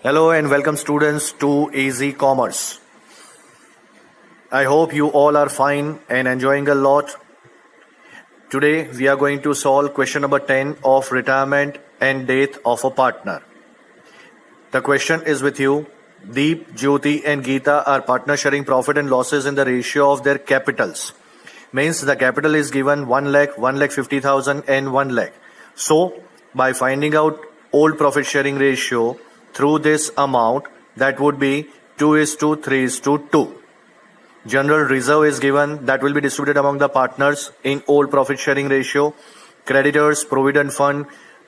Hello and welcome students to Easy Commerce. I hope you all are fine and enjoying a lot. Today we are going to solve question number 10 of retirement and death of a partner. The question is with you. Deep, Jyoti and Geeta are partners sharing profit and losses in the ratio of their capitals. Means the capital is given 1 lakh, 1,50,000 and 1 lakh. So by finding out old profit sharing ratio through this amount, that would be 2:3:2. General reserve is given, that will be distributed among the partners in old profit sharing ratio. Creditors, provident fund,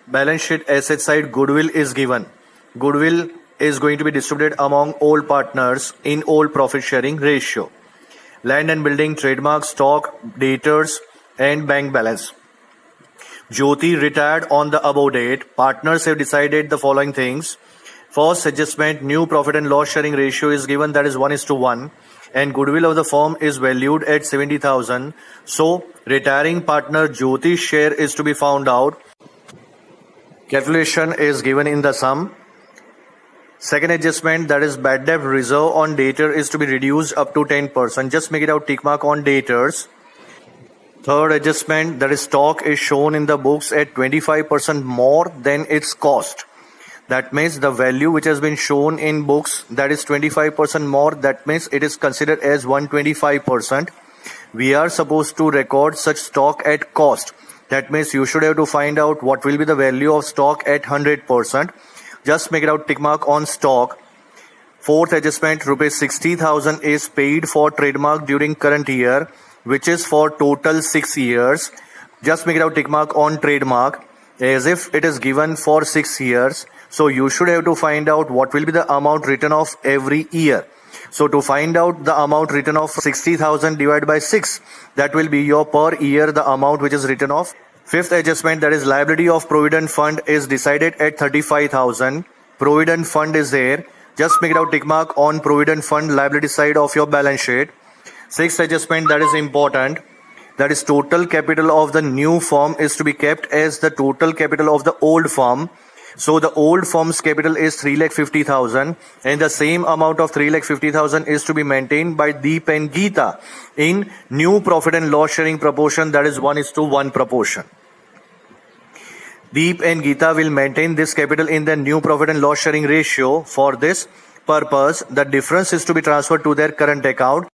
balance sheet asset side goodwill is given. Goodwill is going to be distributed among all partners in old profit sharing ratio. Land and building, trademark, stock, debtors and bank balance. Jyoti retired on the above date. Partners have decided the following things. First adjustment, new profit and loss sharing ratio is given, that is 1:1, and goodwill of the firm is valued at 70,000. So retiring partner Jyoti's share is to be found out. Calculation is given in the sum. Second adjustment, that is bad debt reserve on debtor is to be reduced up to 10%. Just make it out tick mark on debtors. Third adjustment, that is stock is shown in the books at 25% more than its cost. That means the value which has been shown in books, that is 25% more. That means it is considered as 125%. We are supposed to record such stock at cost. That means you should have to find out what will be the value of stock at 100%. Just make it out tick mark on stock. Fourth adjustment, rupees 60,000 is paid for trademark during current year, which is for total 6 years. Just make it out tick mark on trademark as if it is given for 6 years. So you should have to find out what will be the amount written off every year. So to find out the amount written off 60,000 divided by 6, that will be your per year the amount which is written off. Fifth adjustment, that is liability of provident fund is decided at 35,000. Provident fund is there. Just make it out tick mark on provident fund liability side of your balance sheet. Sixth adjustment, that is important. That is total capital of the new firm is to be kept as the total capital of the old firm. So the old firm's capital is 3,50,000 and the same amount of 3,50,000 is to be maintained by Deep and Geeta in new profit and loss sharing proportion, that is 1:1 proportion. Deep and Geeta will maintain this capital in the new profit and loss sharing ratio. For this purpose, the difference is to be transferred to their current account.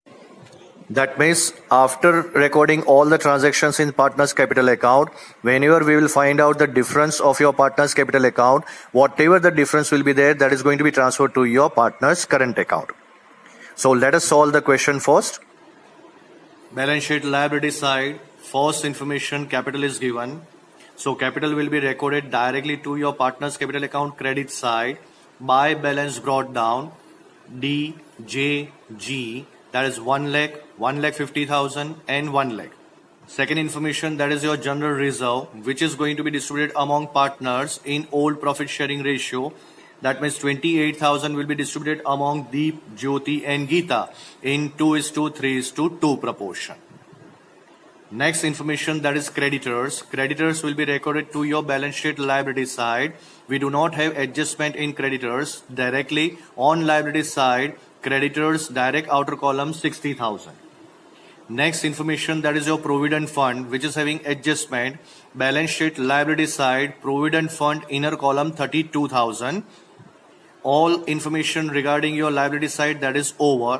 That means after recording all the transactions in partner's capital account, whenever we will find out the difference of your partner's capital account, whatever the difference will be there, that is going to be transferred to your partner's current account. So let us solve the question first. Balance sheet liability side, first information capital is given. So capital will be recorded directly to your partner's capital account credit side by balance brought down DJG. That is 1 lakh, 1,50,000 and 1 lakh. Second information, that is your general reserve, which is going to be distributed among partners in old profit sharing ratio. That means 28,000 will be distributed among Deep, Jyoti and Geeta in 2:3:2 proportion. Next information, that is creditors. Creditors will be recorded to your balance sheet liability side. We do not have adjustment in creditors. Directly on liability side, creditors direct outer column 60,000. Next information, that is your provident fund, which is having adjustment. Balance sheet liability side, provident fund inner column 32,000. All information regarding your liability side, that is over.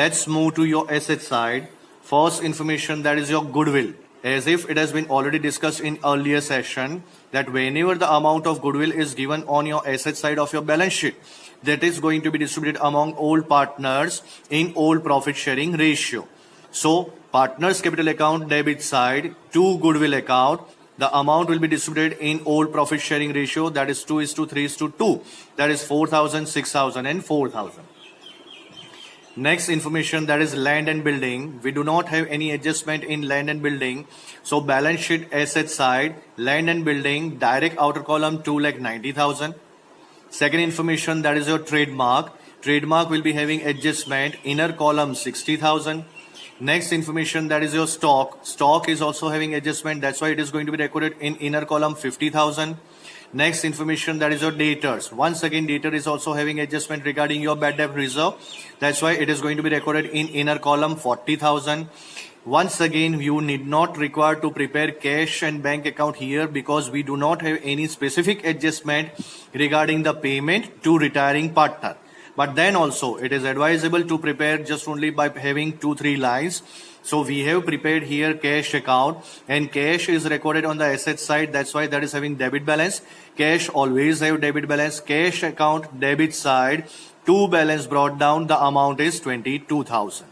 Let's move to your asset side. First information, that is your goodwill. As if it has been already discussed in earlier session, that whenever the amount of goodwill is given on your asset side of your balance sheet, that is going to be distributed among all partners in old profit sharing ratio. So partners capital account debit side to goodwill account, the amount will be distributed in old profit sharing ratio, that is 2:3:2. That is 4,000, 6,000 and 4,000. Next information, that is land and building. We do not have any adjustment in land and building. So balance sheet asset side, land and building, direct outer column 2,90,000. Second information, that is your trademark. Trademark will be having adjustment, inner column 60,000. Next information, that is your stock. Stock is also having adjustment. That's why it is going to be recorded in inner column 50,000. Next information, that is your debtors. Once again, debtor is also having adjustment regarding your bad debt reserve. That's why it is going to be recorded in inner column 40,000. Once again, you need not require to prepare cash and bank account here because we do not have any specific adjustment regarding the payment to retiring partner. But then also it is advisable to prepare just only by having 2-3 lines. So we have prepared here cash account, and cash is recorded on the asset side. That's why that is having debit balance. Cash always have debit balance. Cash account debit side, to balance brought down, the amount is 22,000.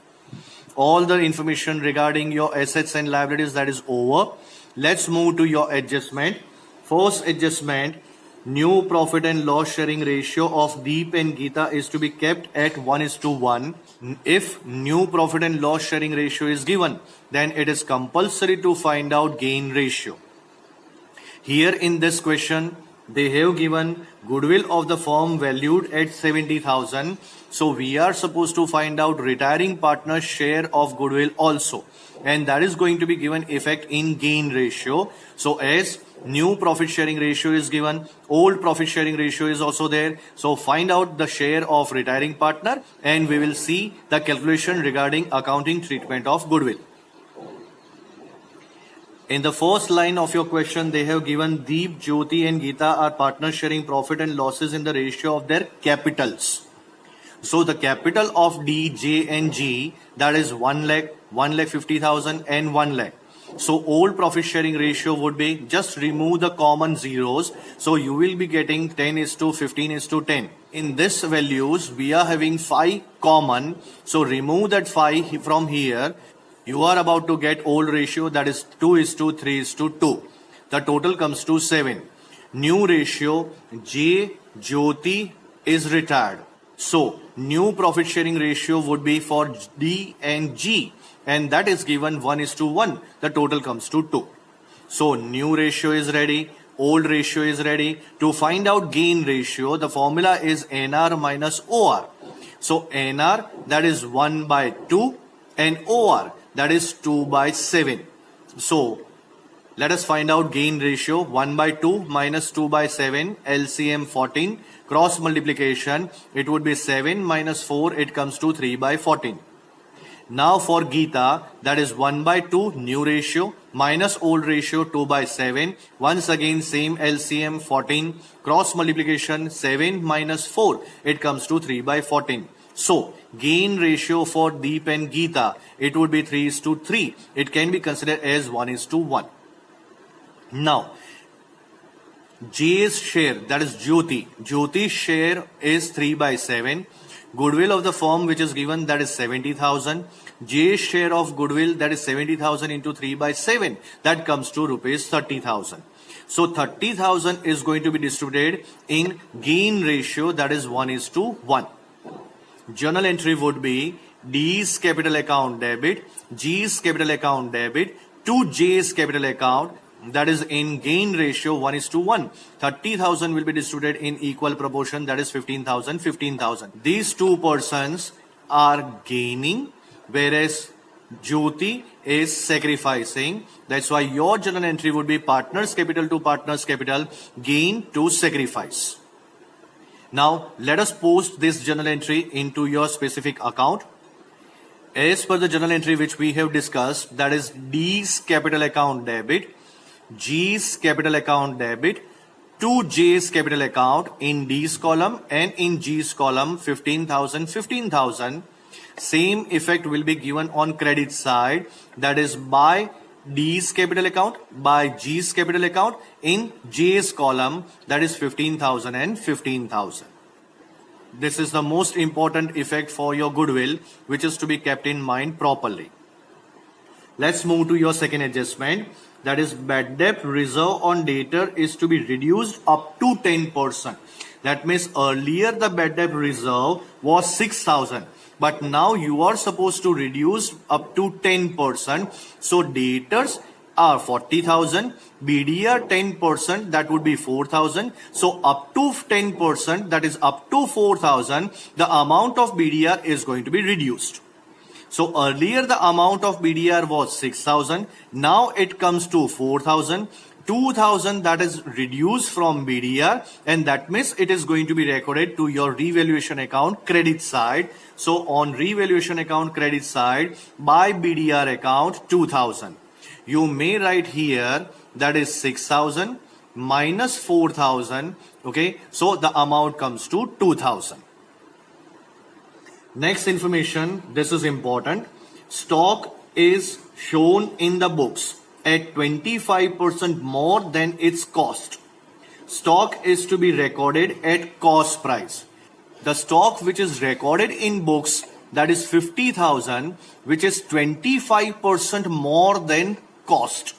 All the information regarding your assets and liabilities, that is over. Let's move to your adjustment. First adjustment, new profit and loss sharing ratio of Deep and Geeta is to be kept at 1:1. If new profit and loss sharing ratio is given, then it is compulsory to find out gain ratio. Here in this question, they have given goodwill of the firm valued at 70,000. So we are supposed to find out retiring partner's share of goodwill also. And that is going to be given effect in gain ratio. So as new profit sharing ratio is given, old profit sharing ratio is also there. So find out the share of retiring partner and we will see the calculation regarding accounting treatment of goodwill. In the first line of your question, they have given Deep, Jyoti and Geeta are partners sharing profit and losses in the ratio of their capitals. So the capital of D, J and G, that is 1 lakh, 1,50,000 and 1 lakh. So old profit sharing ratio would be, just remove the common zeros. So you will be getting 10:15:10. In this values, we are having 5 common. So remove that 5 from here. You are about to get old ratio, that is 2:3:2. The total comes to 7. New ratio, J, Jyoti is retired. So new profit sharing ratio would be for D and G, and that is given 1:1. The total comes to 2. So new ratio is ready, old ratio is ready. To find out gain ratio, the formula is NR minus OR. So NR, that is 1/2, and OR, that is 2/7. So let us find out gain ratio. 1/2 minus 2/7, LCM 14. Cross multiplication, it would be 7 minus 4, it comes to 3/14. Now for Geeta, that is 1/2 new ratio minus old ratio 2/7. Once again same LCM 14. Cross multiplication, 7 minus 4, it comes to 3/14. So gain ratio for Deep and Geeta, it would be 3:3. It can be considered as 1:1. Now J's share, that is Jyoti. Jyoti's share is 3/7. Goodwill of the firm which is given, that is 70,000. J's share of goodwill, that is 70,000 into 3/7. That comes to rupees 30,000. So 30,000 is going to be distributed in gain ratio, that is 1:1. Journal entry would be D's capital account debit, G's capital account debit to J's capital account, that is in gain ratio 1:1. 30,000 will be distributed in equal proportion, that is 15,000, 15,000. These two persons are gaining, whereas Jyoti is sacrificing. That's why your journal entry would be partners capital to partners capital, gain to sacrifice. Now let us post this journal entry into your specific account. As per the journal entry which we have discussed, that is D's capital account debit, G's capital account debit to J's capital account in D's column, and in G's column 15,000, 15,000. Same effect will be given on credit side, that is by D's capital account, by G's capital account in J's column, that is 15,000 and 15,000. This is the most important effect for your goodwill, which is to be kept in mind properly. Let's move to your second adjustment. That is bad debt reserve on debtor is to be reduced up to 10%. That means earlier the bad debt reserve was 6,000. But now you are supposed to reduce up to 10%. So debtors are 40,000, BDR 10%, that would be 4,000. So up to 10%, that is up to 4,000, the amount of BDR is going to be reduced. So earlier the amount of BDR was 6,000. Now it comes to 4,000. 2,000 that is reduced from BDR, and that means it is going to be recorded to your revaluation account credit side. So on revaluation account credit side by BDR account 2,000. You may write here that is 6,000 minus 4,000. Okay, so the amount comes to 2,000. Next information, this is important. Stock is shown in the books at 25% more than its cost. Stock is to be recorded at cost price. The stock which is recorded in books, that is 50,000, which is 25% more than cost.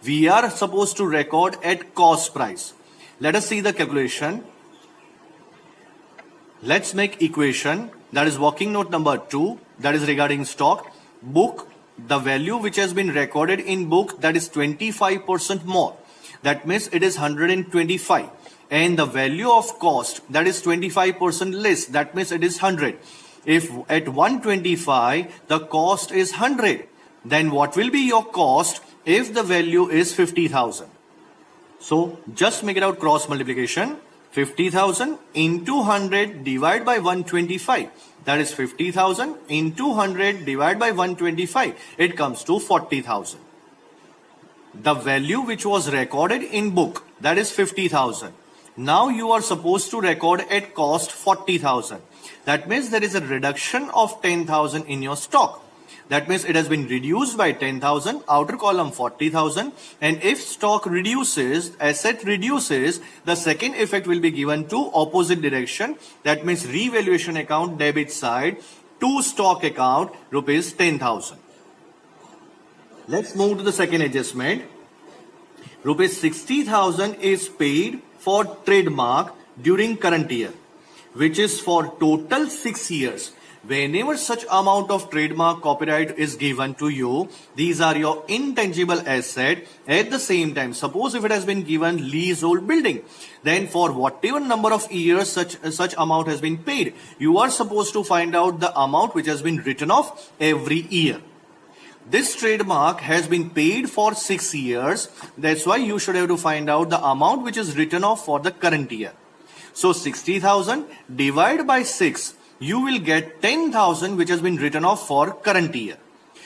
We are supposed to record at cost price. Let us see the calculation. Let's make equation, that is working note number 2, that is regarding stock. Book, the value which has been recorded in book, that is 25% more. That means it is 125. And the value of cost, that is 25% less. That means it is 100. If at 125, the cost is 100, then what will be your cost if the value is 50,000? So just make it out cross multiplication. 50,000 into 100 divided by 125. That is 50,000 into 100 divided by 125. It comes to 40,000. The value which was recorded in book, that is 50,000. Now you are supposed to record at cost 40,000. That means there is a reduction of 10,000 in your stock. That means it has been reduced by 10,000, outer column 40,000. And if stock reduces, asset reduces, the second effect will be given to opposite direction. That means revaluation account debit side to stock account rupees 10,000. Let's move to the second adjustment. Rupees 60,000 is paid for trademark during current year, which is for total 6 years. Whenever such amount of trademark copyright is given to you, these are your intangible asset. At the same time, suppose if it has been given leasehold building, then for whatever number of years such amount has been paid, you are supposed to find out the amount which has been written off every year. This trademark has been paid for 6 years. That's why you should have to find out the amount which is written off for the current year. So 60,000 divided by 6. You will get 10,000 which has been written off for current year.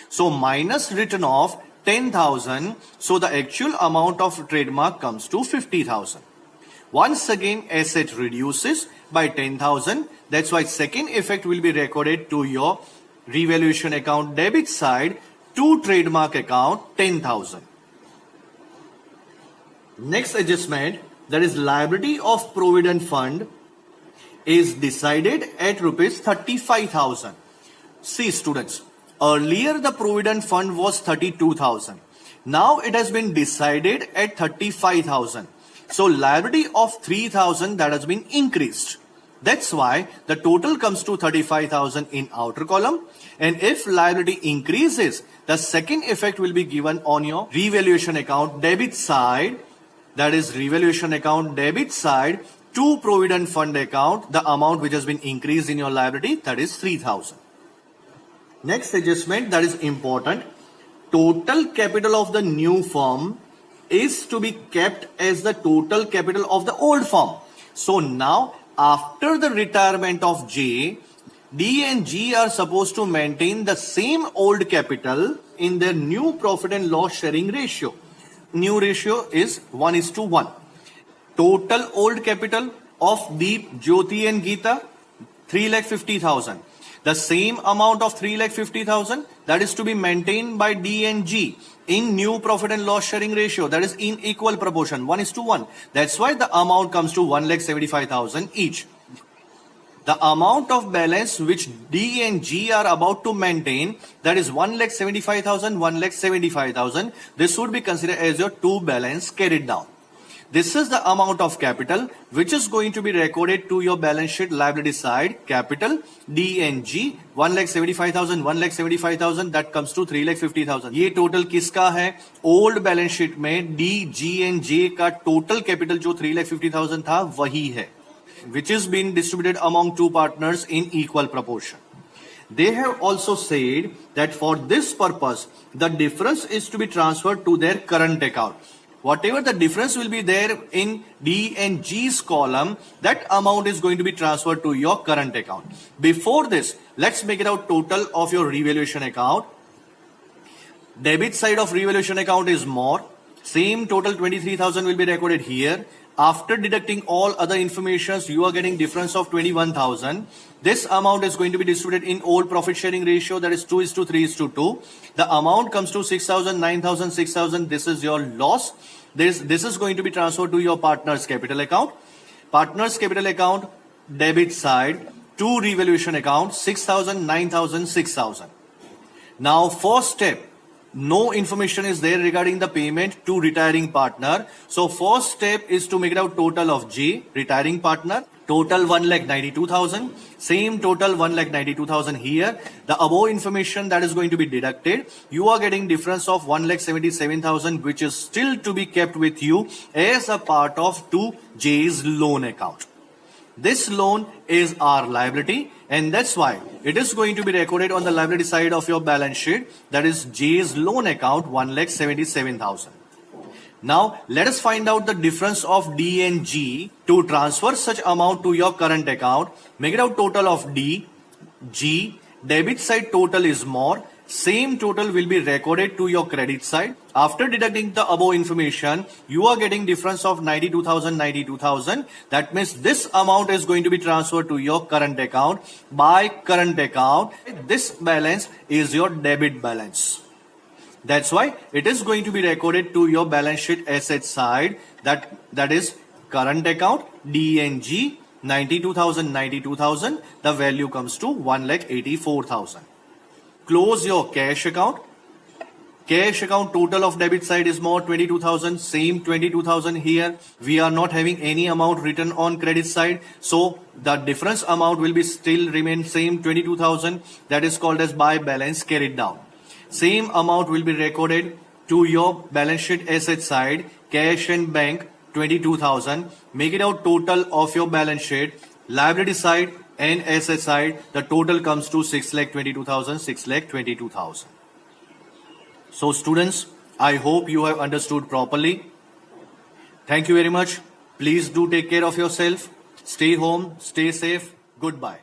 So minus written off 10,000. So the actual amount of trademark comes to 50,000. Once again, asset reduces by 10,000. That's why second effect will be recorded to your revaluation account debit side to trademark account 10,000. Next adjustment, that is liability of provident fund, is decided at rupees 35,000. See students, earlier the provident fund was 32,000. Now it has been decided at 35,000. So liability of 3,000 that has been increased. That's why the total comes to 35,000 in outer column. And if liability increases, the second effect will be given on your revaluation account debit side. That is revaluation account debit side to provident fund account, the amount which has been increased in your liability, that is 3,000. Next adjustment that is important. Total capital of the new firm is to be kept as the total capital of the old firm. So now after the retirement of J, D and G are supposed to maintain the same old capital in their new profit and loss sharing ratio. New ratio is 1:1. Total old capital of Deep, Jyoti and Geeta, 3,50,000. The same amount of 3,50,000 that is to be maintained by D and G in new profit and loss sharing ratio, that is in equal proportion, 1:1. That's why the amount comes to 1,75,000 each. The amount of balance which D and G are about to maintain, that is 1,75,000, 1,75,000. This would be considered as your two balance carried down. This is the amount of capital which is going to be recorded to your balance sheet liability side. Capital D and G 1,75,000, 1,75,000 that comes to 3,50,000. ये total किसका है? Old balance sheet में D, G and J का total capital जो 3,50,000 था वही है, which is being distributed among two partners in equal proportion. They have also said that for this purpose, the difference is to be transferred to their current account. Whatever the difference will be there in D and G's column, that amount is going to be transferred to your current account. Before this, let's make it out total of your revaluation account. Debit side of revaluation account is more. Same total 23,000 will be recorded here. After deducting all other informations, you are getting difference of 21,000. This amount is going to be distributed in old profit sharing ratio, that is 2:3:2. The amount comes to 6,000, 9,000, 6,000. This is your loss. This is going to be transferred to your partner's capital account. Partner's capital account, debit side, to revaluation account, 6,000, 9,000, 6,000. Now, first step, no information is there regarding the payment to retiring partner. So first step is to make it out total of J, retiring partner, total 1,92,000, same total 1,92,000 here. The above information that is going to be deducted, you are getting difference of 1,77,000, which is still to be kept with you as a part of to J's loan account. This loan is our liability, and that's why it is going to be recorded on the liability side of your balance sheet, that is J's loan account, 1,77,000. Now let us find out the difference of D and G. To transfer such amount to your current account, make it out total of D, G, debit side total is more, same total will be recorded to your credit side. After deducting the above information, you are getting difference of 92,000, 92,000. That means this amount is going to be transferred to your current account. By current account, this balance is your debit balance. That's why it is going to be recorded to your balance sheet asset side. That is current account, D and G, 92,000, 92,000. The value comes to 1,84,000. Close your cash account. Cash account total of debit side is more, 22,000, same 22,000 here. We are not having any amount written on credit side. So the difference amount will be still remain same 22,000. That is called as by balance carried down. Same amount will be recorded to your balance sheet asset side, cash and bank 22,000. Make it out total of your balance sheet, liability side and asset side. The total comes to 6,22,000, 6,22,000. So students, I hope you have understood properly. Thank you very much. Please do take care of yourself. Stay home, stay safe. Goodbye.